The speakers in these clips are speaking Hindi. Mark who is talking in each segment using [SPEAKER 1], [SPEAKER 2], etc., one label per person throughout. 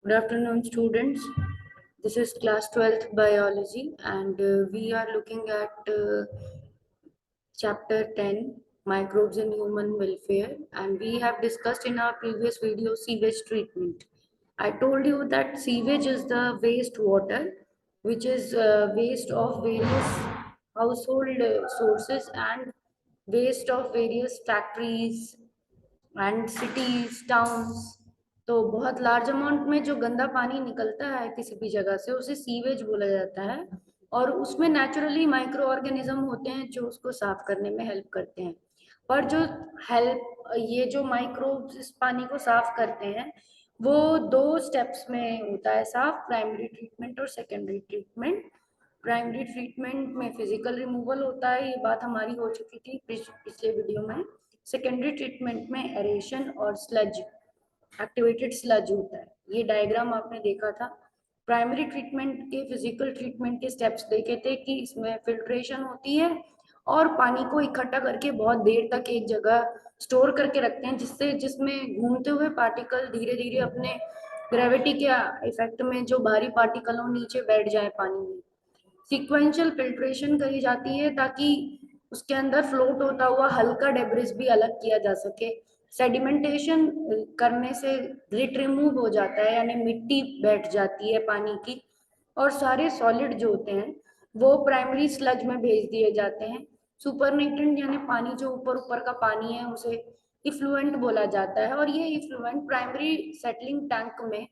[SPEAKER 1] Good afternoon, students. This is class 12th biology, and we are looking at chapter 10 microbes in human welfare. And we have discussed in our previous video sewage treatment. I told you that sewage is the waste water, which is waste of various household sources and waste of various factories and cities towns. तो बहुत लार्ज अमाउंट में जो गंदा पानी निकलता है किसी भी जगह से उसे सीवेज बोला जाता है, और उसमें नेचुरली माइक्रो ऑर्गेनिज्म होते हैं जो उसको साफ करने में हेल्प करते हैं। पर जो हेल्प ये जो माइक्रोब्स इस पानी को साफ करते हैं वो दो स्टेप्स में होता है साफ, प्राइमरी ट्रीटमेंट और सेकेंडरी ट्रीटमेंट। प्राइमरी ट्रीटमेंट में फिजिकल रिमूवल होता है, ये बात हमारी हो चुकी थी पिछले वीडियो में। सेकेंडरी ट्रीटमेंट में एरेशन और स्लज, एक्टिवेटेड स्लज होता है। ये डायग्राम आपने देखा था। प्राइमरी ट्रीटमेंट के फिजिकल ट्रीटमेंट के स्टेप्स देखे थे कि इसमें फिल्ट्रेशन होती है और पानी को इकट्ठा करके बहुत देर तक एक जगह स्टोर करके रखते हैं, जिससे जिसमें घूमते हुए पार्टिकल धीरे धीरे अपने ग्रेविटी के इफेक्ट में जो भारी पार्टिकल हो नीचे बैठ जाए पानी में। सीक्वेंशियल फिल्ट्रेशन करी जाती है ताकि उसके अंदर फ्लोट होता हुआ हल्का डेब्रिस भी अलग किया जा सके। सेडिमेंटेशन करने से ग्रिट रिमूव हो जाता है, यानी मिट्टी बैठ जाती है पानी की, और सारे सॉलिड जो होते हैं वो प्राइमरी स्लज में भेज दिए जाते हैं। सुपरनेटेंट यानी पानी जो ऊपर ऊपर का पानी है उसे इफ्लुएंट बोला जाता है, और ये इफ्लुएंट प्राइमरी सेटलिंग टैंक में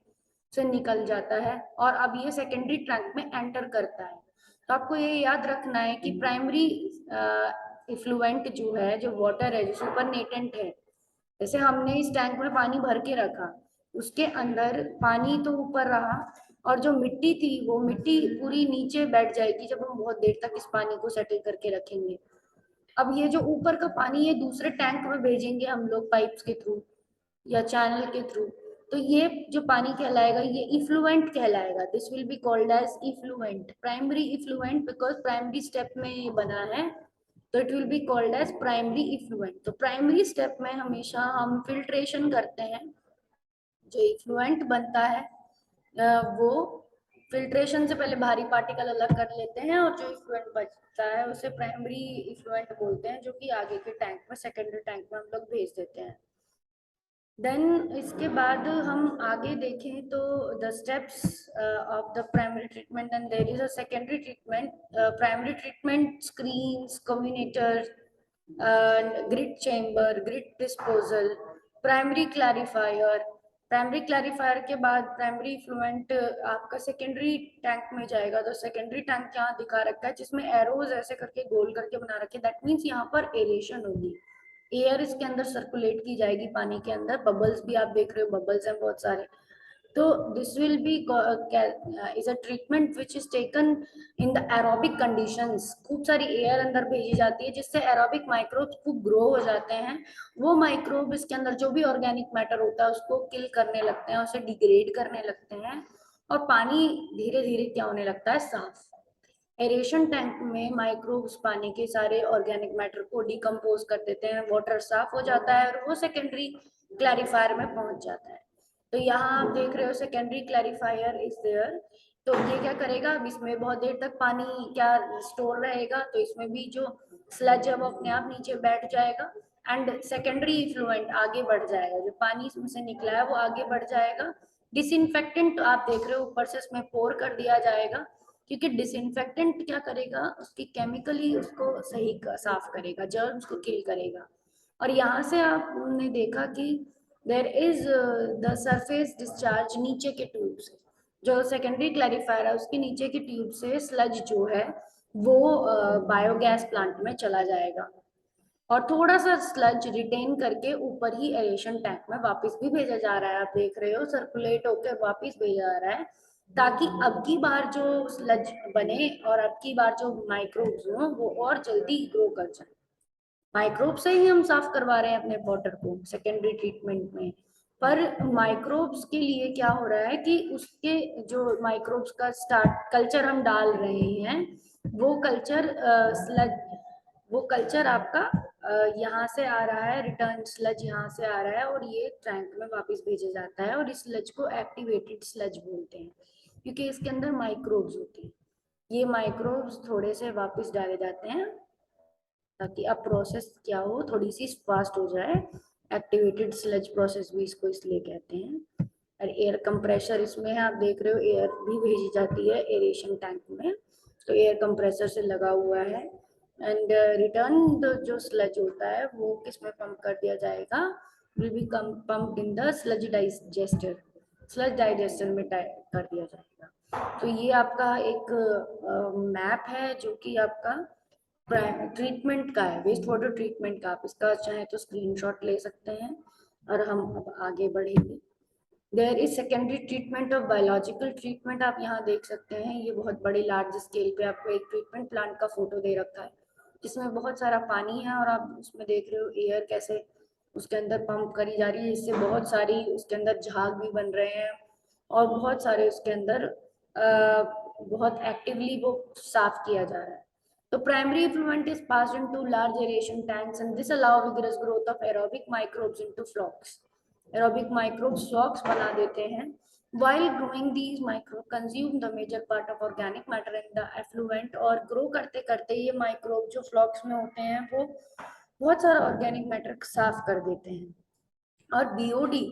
[SPEAKER 1] से निकल जाता है और अब ये सेकेंडरी टैंक में एंटर करता है। तो आपको ये याद रखना है कि प्राइमरी इफ्लुएंट जो है, जो वाटर है, जो सुपरनेटेंट है, जैसे हमने इस टैंक में पानी भर के रखा, उसके अंदर पानी तो ऊपर रहा और जो मिट्टी थी वो मिट्टी पूरी नीचे बैठ जाएगी जब हम बहुत देर तक इस पानी को सेटल करके रखेंगे। अब ये जो ऊपर का पानी है दूसरे टैंक में भेजेंगे हम लोग पाइप्स के थ्रू या चैनल के थ्रू, तो ये जो पानी कहलाएगा ये इफ्लुएंट कहलाएगा। This will be called as effluent, primary effluent, because primary step में ये बना है, तो it will be called as primary effluent. तो प्राइमरी स्टेप में हमेशा हम फिल्ट्रेशन करते हैं। जो इफ्लुएंट बनता है वो फिल्ट्रेशन से पहले भारी पार्टिकल अलग कर लेते हैं, और जो इफ्लुएंट बचता है उसे प्राइमरी इफ्लुएंट बोलते हैं, जो कि आगे के टैंक में, सेकेंडरी टैंक में हम लोग भेज देते हैं। देन इसके बाद हम आगे देखें तो the steps of the primary treatment, and there is a secondary treatment. Primary treatment screens, comminutor, grit chamber, grit disposal, primary clarifier. Primary clarifier के बाद प्राइमरी इफ्लुएंट आपका सेकेंडरी टैंक में जाएगा। तो सेकेंडरी टैंक यहाँ दिखा रखा है जिसमें एरोज ऐसे करके गोल करके बना रखे, दैट मीन्स यहाँ पर एरेशन होगी, एयर इसके अंदर सर्कुलेट की जाएगी पानी के अंदर। बबल्स भी आप देख रहे हो, बबल्स हैं बहुत सारे। तो this will B is a treatment which is taken in the aerobic conditions. खूब सारी एयर अंदर भेजी जाती है जिससे एरोबिक माइक्रोब्स खूब ग्रो हो जाते हैं। वो माइक्रोब इसके अंदर जो भी ऑर्गेनिक मैटर होता है उसको किल करने लगते हैं, उसे डिग्रेड करने लगते हैं, और पानी धीरे धीरे क्या होने लगता है, साफ। एरेशन टैंक में माइक्रोब्स पानी के सारे ऑर्गेनिक मैटर को डिकम्पोज कर देते हैं, वाटर साफ हो जाता है और वो सेकेंडरी क्लैरिफायर में पहुंच जाता है। तो यहाँ आप देख रहे हो सेकेंडरी क्लैरिफायर इज देयर। तो ये क्या करेगा, अब इसमें बहुत देर तक पानी क्या स्टोर रहेगा, तो इसमें भी जो स्लज है वो अपने आप नीचे बैठ जाएगा, एंड सेकेंडरी इफ्लुएंट आगे बढ़ जाएगा, जो पानी इसमें से निकला है वो आगे बढ़ जाएगा। डिसइंफेक्टेंट आप देख रहे हो ऊपर से इसमें पोर कर दिया जाएगा, क्योंकि डिसइंफेक्टेंट क्या करेगा, उसकी केमिकली उसको सही साफ करेगा, जर्म्स को किल करेगा। और यहाँ से आपने देखा कि there is the surface discharge नीचे के ट्यूब से, जो सेकेंडरी क्लैरिफायर है उसके नीचे की ट्यूब से स्लज जो है वो बायोगैस प्लांट में चला जाएगा, और थोड़ा सा स्लज रिटेन करके ऊपर ही एरेशन टैंक में वापस भी भेजा जा रहा है। आप देख रहे हो सर्कुलेट होकर वापस भेजा जा रहा है, ताकि अब की बार जो स्लज बने और अब की बार जो माइक्रोब्स हो वो और जल्दी ग्रो कर जाए। माइक्रोब से ही हम साफ करवा रहे हैं अपने वाटर को सेकेंडरी ट्रीटमेंट में, पर माइक्रोब्स के लिए क्या हो रहा है कि उसके जो माइक्रोब्स का स्टार्ट कल्चर हम डाल रहे हैं, वो कल्चर स्लज, वो कल्चर आपका यहाँ से आ रहा है, रिटर्न स्लज यहाँ से आ रहा है और ये टैंक में वापस भेजा जाता है, और इस स्लज को एक्टिवेटेड स्लज बोलते हैं क्योंकि इसके अंदर माइक्रोब्स होते हैं। ये माइक्रोब्स थोड़े से वापस डाले जाते हैं ताकि अब प्रोसेस क्या हो, थोड़ी सी फास्ट हो जाए। एक्टिवेटेड स्लज प्रोसेस भी इसको इसलिए कहते हैं। और एयर कंप्रेसर इसमें है, आप देख रहे हो एयर भी भेजी जाती है एरेशन टैंक में, तो एयर कंप्रेसर से लगा हुआ है। एंड रिटर्न जो स्लज होता है वो किस में पंप कर दिया जाएगा, will be pumped in the sludge digester, sludge digester में कर दिया जाएगा। तो ये आपका एक मैप है जो कि आपका ट्रीटमेंट का है, वेस्ट वाटर ट्रीटमेंट का। आप इसका चाहे तो स्क्रीनशॉट ले सकते हैं। और हम अब आगे बढ़ेंगे। There is secondary treatment of biological treatment, आप यहाँ देख सकते हैं, ये बहुत बड़े लार्ज स्केल पे आपको एक ट्रीटमेंट प्लांट का फोटो दे रखा है जिसमें बहुत सारा पानी है और आप उसमें देख रहे हो एयर कैसे उसके अंदर पंप करी जा रही है, इससे बहुत सारी उसके अंदर झाग भी बन रहे हैं और बहुत सारे उसके अंदर बहुत एक्टिवली वो साफ किया जा रहा है। तो primary effluent is passed into large aeration tanks and this allow vigorous growth of aerobic microbes into flocks. Aerobic microbes flocks बना देते हैं। While growing, these microbes consume the major part of organic matter in the effluent, और grow करते करते ये microbe जो flocks में होते हैं वो बहुत सारा organic matter साफ कर देते हैं। और बीओडी,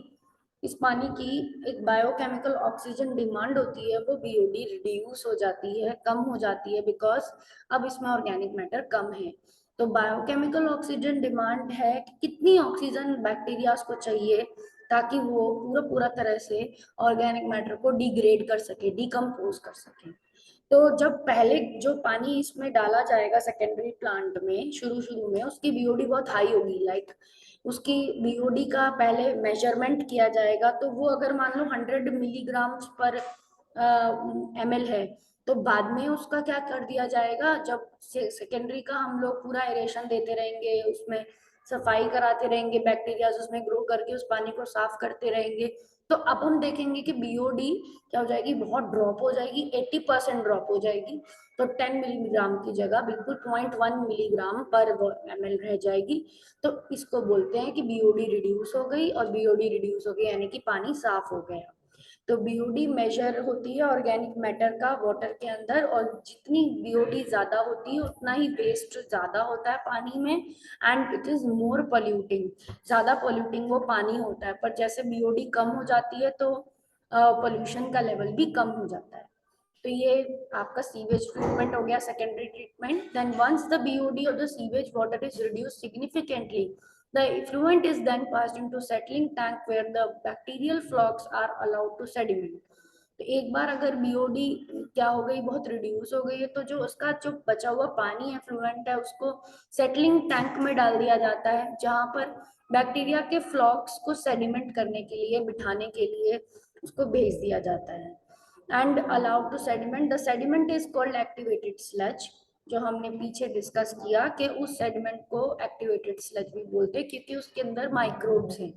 [SPEAKER 1] इस पानी की एक बायोकेमिकल ऑक्सीजन डिमांड होती है, वो बीओडी रिड्यूस हो जाती है, कम हो जाती है, बिकॉज अब इसमें ऑर्गेनिक मैटर कम है। तो बायोकेमिकल ऑक्सीजन डिमांड है कि कितनी ऑक्सीजन बैक्टीरिया को चाहिए ताकि वो पूरा पूरा तरह से ऑर्गेनिक मैटर को डिग्रेड कर सके, डिकम्पोज कर सके। तो जब पहले जो पानी इसमें डाला जाएगा सेकेंडरी प्लांट में शुरू शुरू में, उसकी बीओडी बहुत हाई होगी, लाइक उसकी बीओडी का पहले मेजरमेंट किया जाएगा, तो वो अगर मान लो 100 मिलीग्राम पर ml है, तो बाद में उसका क्या कर दिया जाएगा, जब सेकेंडरी का हम लोग पूरा एरेशन देते रहेंगे, उसमें सफाई कराते रहेंगे, बैक्टीरिया उसमें ग्रो करके उस पानी को साफ करते रहेंगे, तो अब हम देखेंगे कि बीओडी क्या हो जाएगी, बहुत ड्रॉप हो जाएगी, 80% ड्रॉप हो जाएगी। तो 10 मिलीग्राम की जगह बिल्कुल 0.1 मिलीग्राम पर ml रह जाएगी। तो इसको बोलते हैं कि बीओडी रिड्यूस हो गई, और बीओडी रिड्यूस हो गई यानी कि पानी साफ हो गया। तो बीओडी मेजर होती है ऑर्गेनिक मैटर का वाटर के अंदर, और जितनी बीओडी ज्यादा होती है उतना ही वेस्ट ज्यादा होता है पानी में, and it is more polluting, ज्यादा पोल्यूटिंग वो पानी होता है। पर जैसे बीओडी कम हो जाती है तो पोल्यूशन का लेवल भी कम हो जाता है। तो ये आपका सीवेज ट्रीटमेंट हो गया, secondary treatment. Then once the BOD of the sewage water is reduce significantly, the effluent is then passed into settling tank where the bacterial flocks are allowed to sediment. तो एक बार अगर बीओडी क्या हो गई, बहुत रिड्यूस हो गई है, तो जो उसका जो बचा हुआ पानी है, फ्लुएंट है, उसको सेटलिंग टैंक में डाल दिया जाता है, जहां पर बैक्टीरिया के फ्लॉक्स को सेडिमेंट करने के लिए, बिठाने के लिए उसको भेज दिया जाता है। And allowed to sediment, the sediment is called activated sludge, जो हमने पीछे डिस्कस किया कि उस सेडिमेंट को एक्टिवेटेड स्लज भी बोलते हैं क्योंकि उसके अंदर माइक्रोब्स हैं।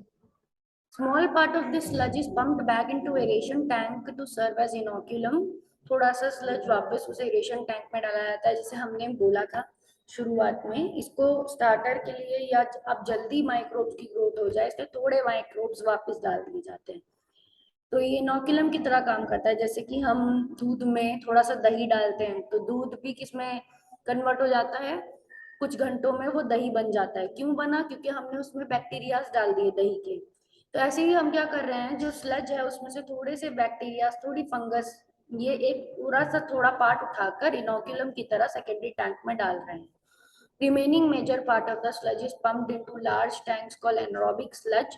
[SPEAKER 1] Small part of this sludge is pumped back into aeration tank to serve as inoculum, थोड़ा सा स्लज वापस उस एरेशन टैंक में डाला जाता है, जैसे हमने बोला था शुरुआत में, इसको स्टार्टर के लिए या अब जल्दी माइक्रोब्स की ग्रोथ हो जाए इसलिए थोड़े माइक्रोब्स वापस डाल दिए जाते हैं। तो ये इनोकुलम की तरह काम करता है, जैसे कि हम दूध में थोड़ा सा दही डालते हैं तो दूध भी किसमें कन्वर्ट हो जाता है, कुछ घंटों में वो दही बन जाता है। क्यों बना, क्योंकि हमने उसमें बैक्टीरियाज डाल दिए दही के। तो ऐसे ही हम क्या कर रहे हैं, जो स्लज है उसमें से थोड़े से बैक्टीरिया, थोड़ी फंगस, ये एक पूरा सा थोड़ा पार्ट उठाकर इनोकुलम की तरह सेकेंडरी टैंक में डाल रहे हैं। Remaining major part of the sludge is pumped into large tanks called anaerobic sludge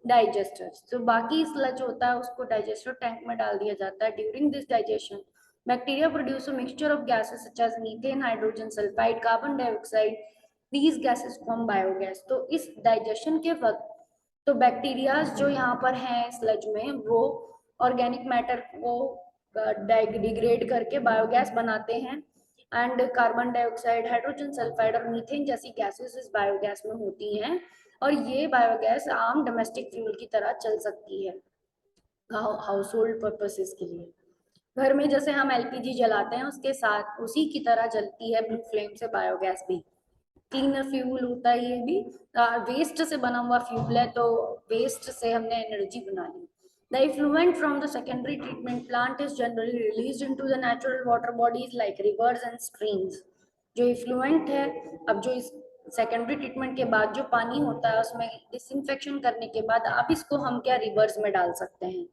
[SPEAKER 1] digesters. तो बाकी sludge होता है उसको digester tank में डाल दिया जाता है। During this digestion, bacteria produce a mixture of gases such as methane, hydrogen sulfide, carbon dioxide. These gases form biogas. तो इस digestion के वक्त तो बैक्टीरिया जो यहाँ पर हैं स्लज में, वो ऑर्गेनिक मैटर को डिग्रेड करके बायोगैस बनाते हैं, and carbon dioxide, hydrogen sulphide और मीथेन जैसी गैसेस इस बायोगैस में होती हैं, और ये बायोगैस आम डोमेस्टिक फ्यूल की तरह चल सकती है हाउस होल्ड पर्पसेस के लिए। घर में जैसे हम एलपीजी जलाते हैं उसके साथ उसी की तरह जलती है ब्लू फ्लेम से बायोगैस भी। क्लीनर फ्यूल होता है ये भी, वेस्ट से बना हुआ फ्यूल है, तो वेस्ट से हमने एनर्जी बना ली। The effluent from the secondary treatment plant is generally released into the natural water bodies like rivers and streams. जो इफ्लुएंट है, अब जो इस सेकेंडरी ट्रीटमेंट के बाद जो पानी होता है उसमें डिसइंफेक्शन करने के बाद आप इसको हम क्या रिवर्स में डाल सकते हैं,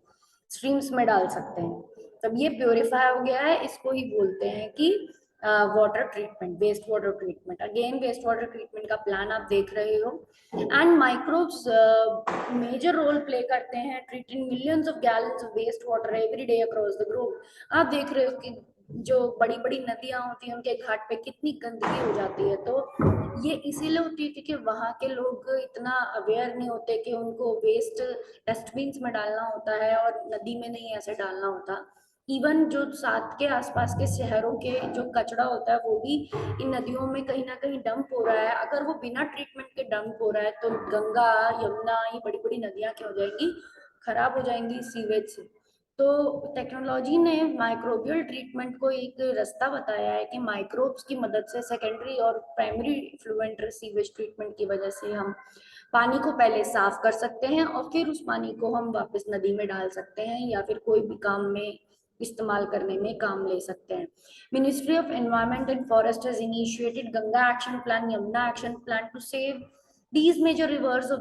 [SPEAKER 1] स्ट्रीम्स में डाल सकते हैं, तब ये प्योरीफाई हो गया है, इसको ही बोलते हैं कि water treatment, waste water treatment. Again waste water treatment का प्लान आप देख रहे हो, and microbes major role play करते हैं treating millions of gallons of waste water every day across the globe. आप देख रहे हो कि जो बड़ी बड़ी नदियां होती हैं उनके घाट पे कितनी गंदगी हो जाती है, तो ये इसीलिए होती है क्योंकि वहाँ के लोग इतना अवेयर नहीं होते कि उनको वेस्ट डस्टबिन में डालना होता है और नदी में नहीं ऐसे डालना होता। इवन जो साथ के आसपास के शहरों के जो कचरा होता है वो भी इन नदियों में कहीं ना कहीं डंप हो रहा है। अगर वो बिना ट्रीटमेंट के डंप हो रहा है तो गंगा, यमुना, ये बड़ी बड़ी नदियां क्या हो जाएंगी, खराब हो जाएंगी सीवेज से। तो टेक्नोलॉजी ने माइक्रोबियल ट्रीटमेंट को एक रास्ता बताया है कि माइक्रोब्स की मदद से सेकेंडरी और प्राइमरी फ्लुएंट सीवेज ट्रीटमेंट की वजह से हम पानी को पहले साफ कर सकते हैं और फिर उस पानी को हम वापस नदी में डाल सकते हैं या फिर कोई भी काम में इस्तेमाल करने में काम ले सकते हैं। Ministry of environment and forest has initiated Ganga action plan, Yamuna action plan to save these major rivers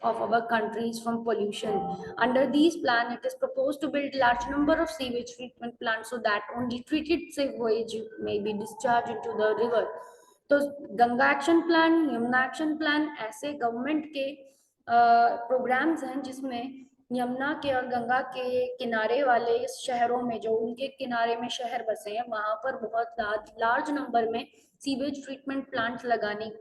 [SPEAKER 1] of our countries from pollution. Under these plan, it is proposed to build large number of sewage treatment plants so that only treated sewage may be discharged into the river. तो Ganga action plan, Yamuna action plan ऐसे गवर्नमेंट के प्रोग्राम्स हैं जिसमें यमुना के और गंगा के किनारे वाले शहरों में, जो उनके किनारे में शहर बसे हैं, वहां पर बहुत लार्ज नंबर में सीवेज ट्रीटमेंट प्लांट लगाने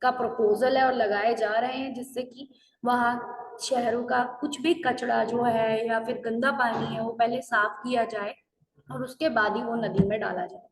[SPEAKER 1] का प्रपोजल है और लगाए जा रहे हैं, जिससे कि वहाँ शहरों का कुछ भी कचरा जो है या फिर गंदा पानी है वो पहले साफ किया जाए और उसके बाद ही वो नदी में डाला जाए।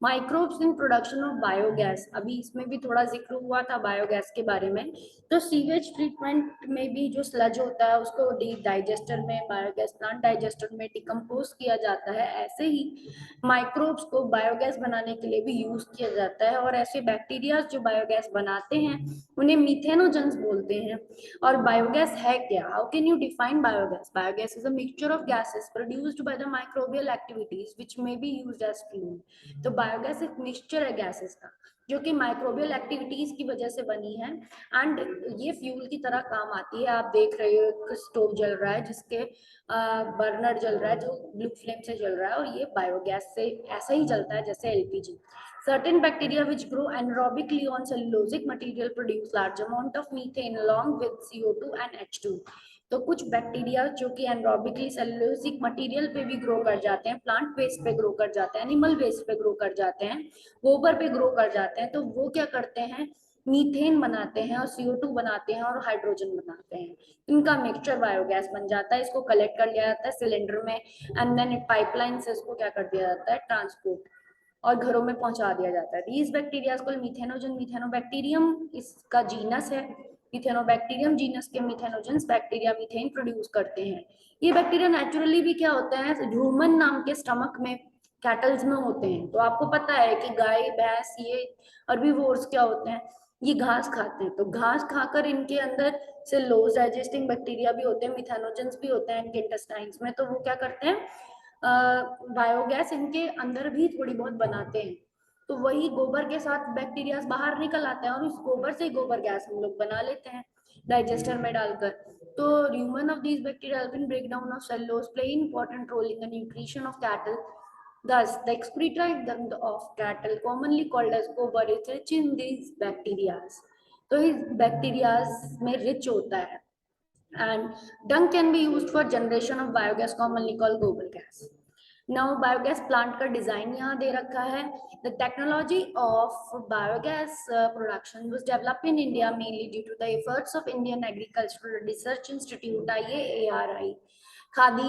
[SPEAKER 1] Microbes in production of biogas, अभी इसमें भी थोड़ा जिक्र हुआ था बायोगैस के बारे में। तो सीवेज ट्रीटमेंट में भी जो स्लज होता है उसको डाइजेस्टर में, बायोगैस प्लांट डाइजेस्टर में डिकम्पोज किया जाता है। ऐसे ही माइक्रोब्स को बायोगैस बनाने के लिए भी यूज किया जाता है और ऐसे बैक्टीरिया जो बायोगैस बनाते हैं उन्हें मीथेनोजेंस बोलते हैं। और बायोगैस है क्या, how can you define biogas? Biogas is a mixture of gases produced by the microbial activities which may be used as fuel. तो बायोगैस एक मिक्सचर है गैसेस का जो कि माइक्रोबियल एक्टिविटीज की वजह से बनी है एंड ये फ्यूल की तरह काम आती है। आप देख रहे हो एक स्टोव जल रहा है जिसके बर्नर जल रहा है जो ब्लू फ्लेम से जल रहा है, और ये बायोगैस से ऐसा ही चलता है जैसे LPG. Certain bacteria which grow anaerobically on cellulosic material produce large amount of methane along with CO2 and H2। तो कुछ बैक्टीरिया जो कि एनरोबिकली सेलुलोसिक मटेरियल पे भी ग्रो कर जाते हैं, प्लांट वेस्ट पे ग्रो कर जाते हैं, एनिमल वेस्ट पे ग्रो कर जाते हैं, गोबर पे ग्रो कर जाते हैं, तो वो क्या करते हैं, मीथेन बनाते हैं और CO2 बनाते हैं और हाइड्रोजन बनाते हैं। इनका मिक्सचर बायोगैस बन जाता है। इसको कलेक्ट कर लिया जाता है सिलेंडर में एंड देन एक पाइपलाइन से इसको क्या कर दिया जाता है, ट्रांसपोर्ट और घरों में पहुंचा दिया जाता है। these bacteria को मिथेनोजन, मिथेनोबैक्टीरियम इसका जीनस है। मिथेनोबैक्टीरियम जीनस के मिथेनोजेंस बैक्टीरिया मीथेन प्रोड्यूस करते हैं। ये बैक्टीरिया नेचुरली भी क्या होते हैं, ह्यूमन नाम के स्टमक में, कैटल्स में होते हैं। तो आपको पता है कि गाय भैंस ये हर्बीवोर्स क्या होते हैं, ये घास खाते हैं। तो घास खाकर इनके अंदर से लो डाइजेस्टिंग बैक्टीरिया भी होते हैं, मिथेनोजेंस भी होते हैं इनके इंटेस्टाइन्स में। तो वो क्या करते हैं, बायोगैस इनके अंदर भी थोड़ी बहुत बनाते हैं। तो वही गोबर के साथ बैक्टीरिया बाहर निकल आते हैं और उस गोबर से गोबर गैस हम लोग बना लेते हैं डाइजेस्टर में डालकर। तो human of these bacteria help in breakdown of cellulose, play important role in the nutrition of cattle. Thus, the excreta of cattle, commonly called as gobar, is rich in these bacteria। तो इस बैक्टीरियाज में रिच होता है and dung can be used for generation of biogas commonly called gobar gas। Now biogas plant का डिजाइन यहाँ दे रखा है। The technology of biogas production was developed in India mainly due to the efforts of Indian Agricultural Research Institute IARI, khadi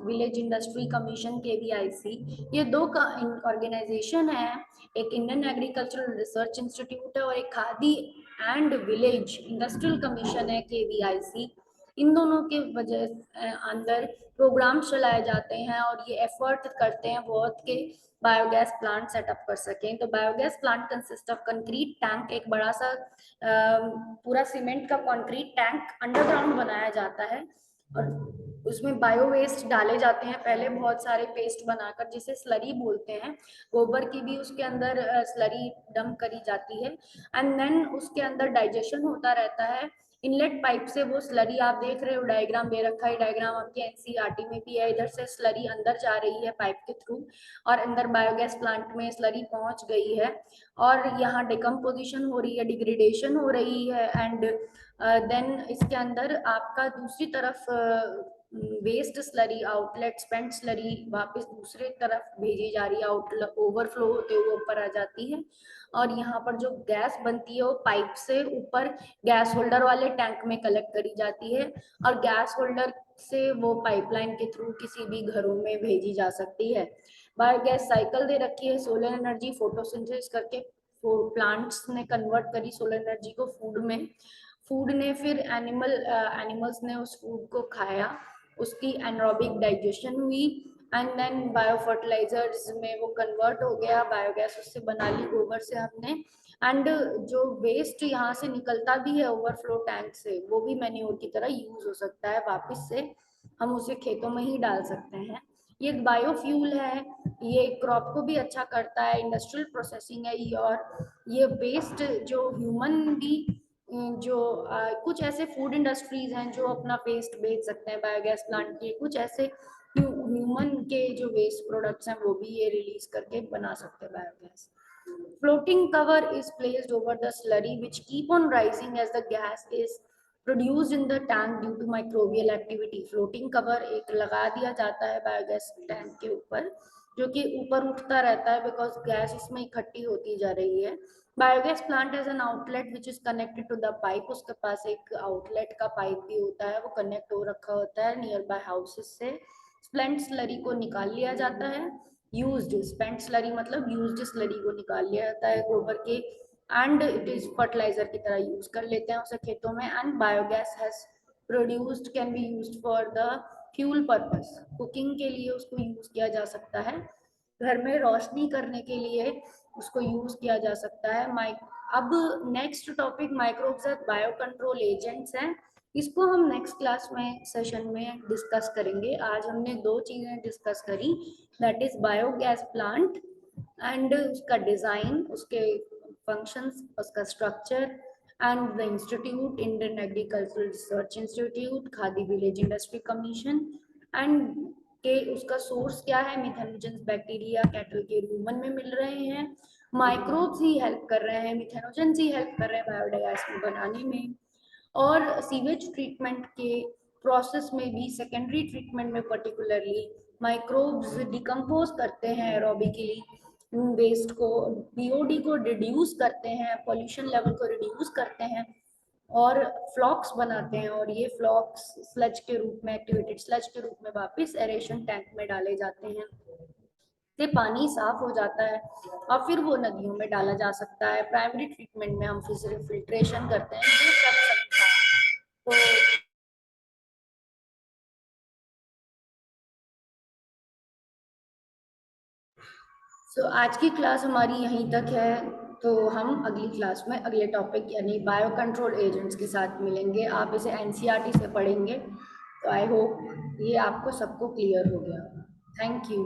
[SPEAKER 1] village industry commission KVIC। ये दो ऑर्गेनाइजेशन है, एक इंडियन एग्रीकल्चरल रिसर्च इंस्टीट्यूट है और एक khadi and village industrial commission है KVIC। इन दोनों के वजह अंदर प्रोग्राम चलाए जाते हैं और ये एफर्ट करते हैं बहुत के बायोगैस प्लांट सेटअप कर सकें। तो biogas plant consist of concrete tank, एक बड़ा सा पूरा सीमेंट का कंक्रीट टैंक अंडरग्राउंड बनाया जाता है और उसमें बायो वेस्ट डाले जाते हैं पहले बहुत सारे पेस्ट बनाकर, जिसे स्लरी बोलते हैं। गोबर की भी उसके अंदर स्लरी डंप करी जाती है एंड देन उसके अंदर डाइजेशन होता रहता है। इनलेट पाइप से वो स्लरी, आप देख रहे हो डायग्राम दे रखा है, डायग्राम आपके एनसीईआरटी में भी है। इधर से स्लरी अंदर जा रही है पाइप के थ्रू और अंदर बायोगैस प्लांट में स्लरी पहुंच गई है और यहाँ डिकम्पोजिशन हो रही है, डिग्रेडेशन हो रही है एंड देन इसके अंदर आपका दूसरी तरफ waste slurry, outlet spent slurry वापस दूसरे तरफ भेजी जा रही है, आउटलेट ओवरफ्लो होते हुए ऊपर आ जाती है और यहाँ पर जो गैस बनती है वो पाइप से ऊपर गैस होल्डर वाले टैंक में कलेक्ट करी जाती है और गैस होल्डर से वो पाइपलाइन के थ्रू किसी भी घरों में भेजी जा सकती है। बायोगैस साइकिल दे रखी है, सोलर एनर्जी फोटोसिंथेसिस करके प्लांट्स ने कन्वर्ट करी सोलर एनर्जी को फूड में, फूड ने फिर एनिमल्स ने उस फूड को खाया, उसकी एनरोबिक डाइजेशन हुई एंड देन बायो फर्टिलाइजर्स में वो कन्वर्ट हो गया, बायोगैस उससे बना ली गोबर से हमने एंड जो वेस्ट यहाँ से निकलता भी है ओवरफ्लो टैंक से वो भी मैन्योर की तरह यूज हो सकता है, वापस से हम उसे खेतों में ही डाल सकते हैं। ये एक बायोफ्यूल है, ये क्रॉप को भी अच्छा करता है, इंडस्ट्रियल प्रोसेसिंग है ये। और ये वेस्ट जो ह्यूमन भी जो कुछ ऐसे फूड इंडस्ट्रीज हैं जो अपना वेस्ट बेच सकते हैं बायोगैस प्लांट के, कुछ ऐसे ह्यूमन के जो वेस्ट प्रोडक्ट्स हैं वो भी ये रिलीज करके बना सकते हैं biogas. Floating cover is placed over the slurry which keep on rising as the gas is produced in the tank due to microbial activity. Floating cover एक लगा दिया जाता है बायोगैस टैंक के ऊपर जो कि ऊपर उठता रहता है बिकॉज गैस इसमें इकट्ठी होती जा रही है। Biogas plant as an outlet which is connected to the pipe, उसके पास एक आउटलेट का पाइप भी होता है, वो कनेक्ट हो रखा होता है नियर बाय हाउसेस से। स्प्लेंट स्लरी को निकाल लिया जाता है, यूज्ड स्पेंट स्लरी मतलब यूज्ड स्लरी को निकाल लिया जाता है गोबर के एंड इट इज फर्टिलाइजर की तरह यूज कर लेते हैं उसे खेतों में and biogas has produced can be used for the fuel purpose, cooking के लिए उसको यूज किया जा सकता है, घर में रोशनी करने के लिए उसको यूज किया जा सकता है। अब next topic microbes bio control agents हैं, इसको हम नेक्स्ट क्लास में सेशन में डिस्कस करेंगे। आज हमने दो चीजें डिस्कस करी, that is biogas plant and उसका डिजाइन, उसके फंक्शंस, उसका structure and the institute Indian agricultural research institute, khadi village industry commission and के उसका सोर्स क्या है, मिथेनोजेंस बैक्टीरिया कैटल के रूमन में मिल रहे हैं, माइक्रोब्स ही हेल्प कर रहे हैं, मिथेनोजेंस ही हेल्प कर रहे हैं बायोगैस में बनाने में। और सीवेज ट्रीटमेंट के प्रोसेस में भी सेकेंडरी ट्रीटमेंट में पर्टिकुलरली माइक्रोब्स डिकम्पोज करते हैं एरोबिकली वेस्ट को, बीओडी को रिड्यूस करते हैं, पॉल्यूशन लेवल को रिड्यूस करते हैं और फ्लॉक्स बनाते हैं और ये फ्लॉक्स स्लज के रूप में, एक्टिवेटेड स्लज के रूप में वापस एरेशन टैंक में डाले जाते हैं, से पानी साफ हो जाता है और फिर वो नदियों में डाला जा सकता है। प्राइमरी ट्रीटमेंट में हम सिर्फ फिल्ट्रेशन करते हैं, ये सब समझा। तो आज की क्लास हमारी यहीं तक है, तो हम अगली क्लास में अगले टॉपिक यानी बायो कंट्रोल एजेंट्स के साथ मिलेंगे। आप इसे एनसीईआरटी से पढ़ेंगे, तो आई होप ये आपको सबको क्लियर हो गया। Thank you.